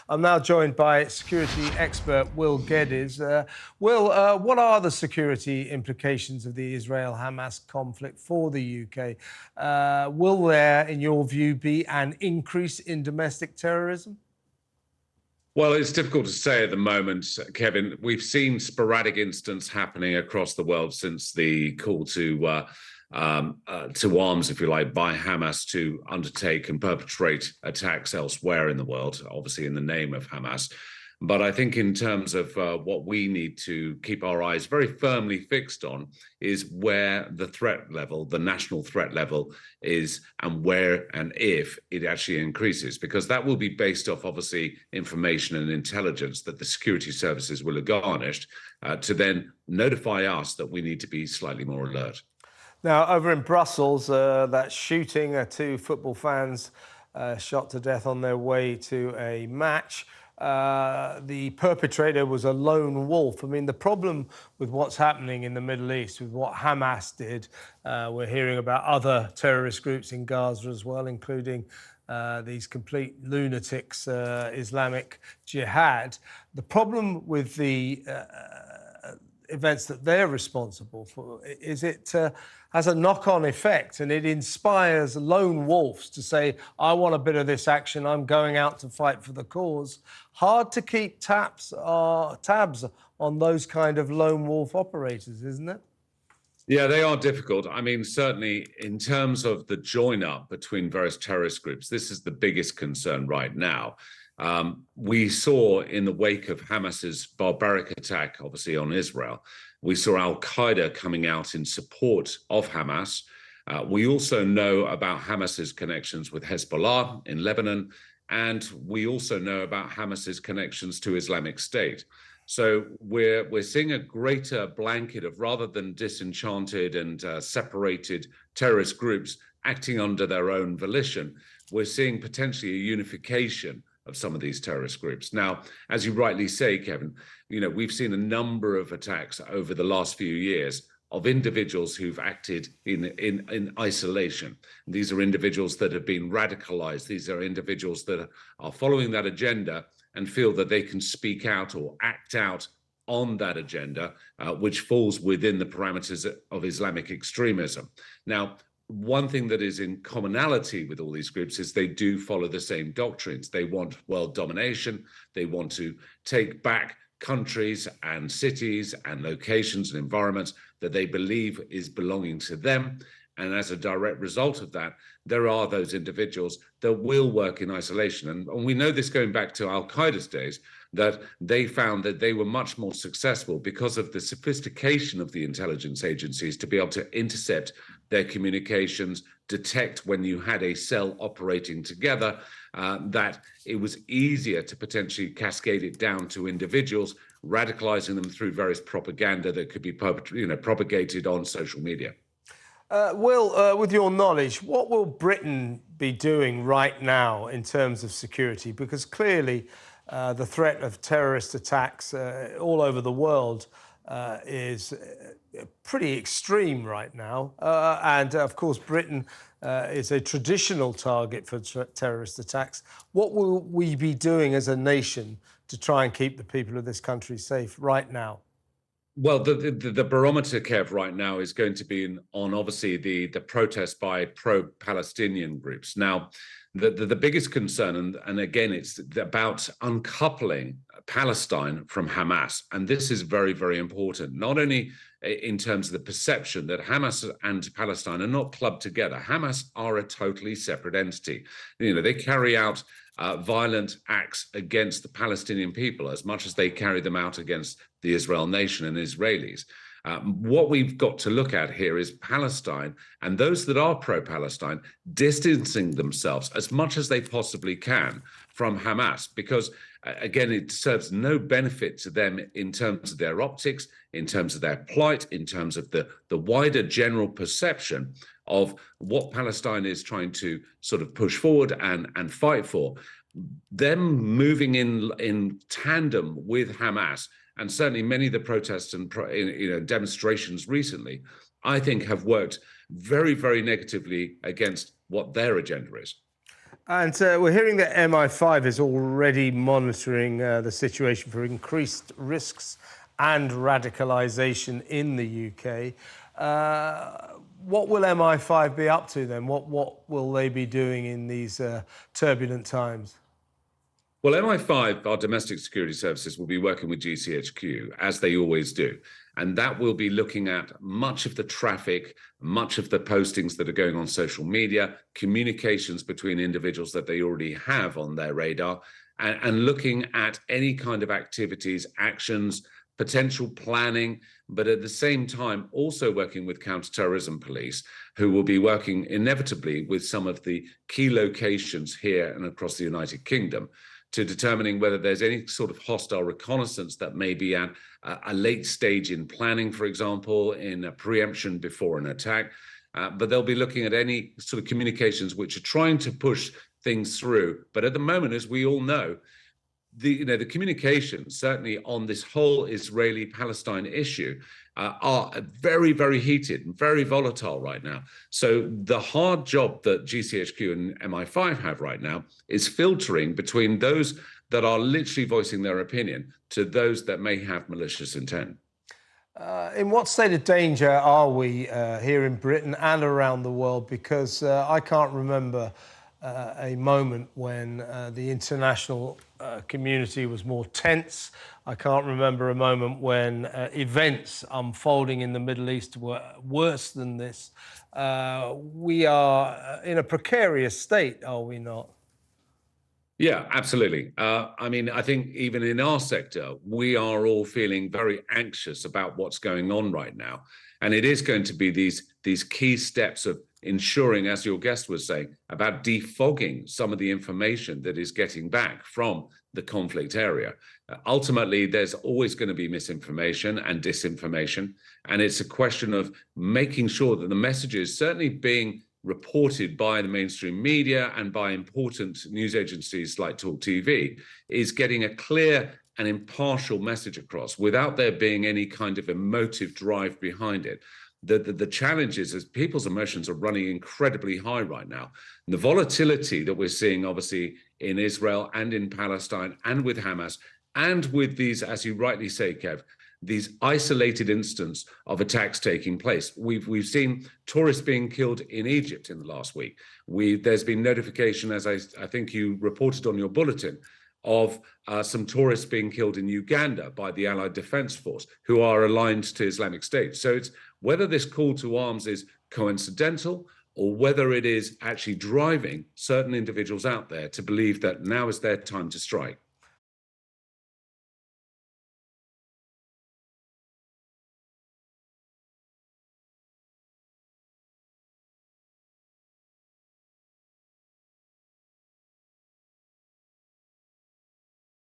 I'm now joined by security expert Will Geddes. Will, what are the security implications of the Israel-Hamas conflict for the UK? Will there, in your view, be an increase in domestic terrorism? Well, it's difficult to say at the moment, Kevin. We've seen sporadic incidents happening across the world since the call to arms, if you like, by Hamas to undertake and perpetrate attacks elsewhere in the world, obviously in the name of Hamas. But I think in terms of what we need to keep our eyes very firmly fixed on is where the threat level, the national threat level is, and where and if it actually increases, because that will be based off, obviously, information and intelligence that the security services will have garnished to then notify us that we need to be slightly more alert. Now, over in Brussels, that shooting, two football fans shot to death on their way to a match. The perpetrator was a lone wolf. I mean, the problem with what's happening in the Middle East, with what Hamas did, we're hearing about other terrorist groups in Gaza as well, including these complete lunatics, Islamic Jihad. The problem with the events that they're responsible for is it has a knock-on effect, and it inspires lone wolves to say, I want a bit of this action, I'm going out to fight for the cause. Hard to keep tabs on those kind of lone wolf operators, isn't it? Yeah, they are difficult. I mean, certainly in terms of the join-up between various terrorist groups, this is the biggest concern right now. We saw in the wake of Hamas's barbaric attack, obviously, on Israel, we saw Al-Qaeda coming out in support of Hamas. We also know about Hamas's connections with Hezbollah in Lebanon, and we also know about Hamas's connections to Islamic State. So we're seeing a greater blanket of, rather than disenchanted and separated terrorist groups acting under their own volition, we're seeing potentially a unification of some of these terrorist groups. Now, as you rightly say, Kevin, we've seen a number of attacks over the last few years of individuals who've acted in isolation. These are individuals that have been radicalized. These are individuals that are following that agenda and feel that they can speak out or act out on that agenda, which falls within the parameters of Islamic extremism. Now, one thing that is in commonality with all these groups is they do follow the same doctrines. They want world domination. They want to take back countries and cities and locations and environments that they believe is belonging to them. And as a direct result of that, there are those individuals that will work in isolation. And we know this going back to Al-Qaeda's days, that they found that they were much more successful because of the sophistication of the intelligence agencies to be able to intercept their communications, detect when you had a cell operating together, that it was easier to potentially cascade it down to individuals, radicalizing them through various propaganda that could be propagated on social media. Will, with your knowledge, what will Britain be doing right now in terms of security? Because clearly the threat of terrorist attacks all over the world is pretty extreme right now. And of course, Britain is a traditional target for terrorist attacks. What will we be doing as a nation to try and keep the people of this country safe right now? Well, the barometer, Kev, right now is going to be on obviously the protest by pro-Palestinian groups. Now, the biggest concern, and again, it's about uncoupling Palestine from Hamas. And this is very, very important, not only in terms of the perception that Hamas and Palestine are not clubbed together. Hamas are a totally separate entity. They carry out violent acts against the Palestinian people as much as they carry them out against the Israel nation and Israelis. What we've got to look at here is Palestine and those that are pro-Palestine distancing themselves as much as they possibly can from Hamas, because again, it serves no benefit to them in terms of their optics, in terms of their plight, in terms of the wider general perception of what Palestine is trying to sort of push forward and fight for. Them moving in tandem with Hamas, and certainly many of the protests and demonstrations recently, I think have worked very, very negatively against what their agenda is. And we're hearing that MI5 is already monitoring the situation for increased risks and radicalization in the UK. What will MI5 be up to then? What will they be doing in these turbulent times? Well, MI5, our domestic security services, will be working with GCHQ, as they always do. And that will be looking at much of the traffic, much of the postings that are going on social media, communications between individuals that they already have on their radar, and looking at any kind of activities, actions, potential planning, but at the same time also working with counterterrorism police, who will be working inevitably with some of the key locations here and across the United Kingdom, to determining whether there's any sort of hostile reconnaissance that may be at a late stage in planning, for example, in a preemption before an attack. But they'll be looking at any sort of communications which are trying to push things through. But at the moment, as we all know, the communications, certainly on this whole Israeli-Palestine issue, are very, very heated and very volatile right now. So the hard job that GCHQ and MI5 have right now is filtering between those that are literally voicing their opinion to those that may have malicious intent. In what state of danger are we here in Britain and around the world? Because I can't remember a moment when the international community was more tense. I can't remember a moment when events unfolding in the Middle East were worse than this. We are in a precarious state, are we not? Yeah, absolutely. I mean, I think even in our sector, we are all feeling very anxious about what's going on right now. And it is going to be these key steps of ensuring, as your guest was saying, about defogging some of the information that is getting back from the conflict area. Ultimately, there's always going to be misinformation and disinformation. And it's a question of making sure that the messages certainly being reported by the mainstream media and by important news agencies like talkTV is getting a clear and impartial message across without there being any kind of emotive drive behind it. The challenge is people's emotions are running incredibly high right now. And the volatility that we're seeing, obviously, in Israel and in Palestine and with Hamas and with these, as you rightly say, Kev, these isolated instances of attacks taking place. We've seen tourists being killed in Egypt in the last week. There's been notification, as I think you reported on your bulletin, of some tourists being killed in Uganda by the Allied Defense Force, who are aligned to Islamic State. So it's whether this call to arms is coincidental or whether it is actually driving certain individuals out there to believe that now is their time to strike.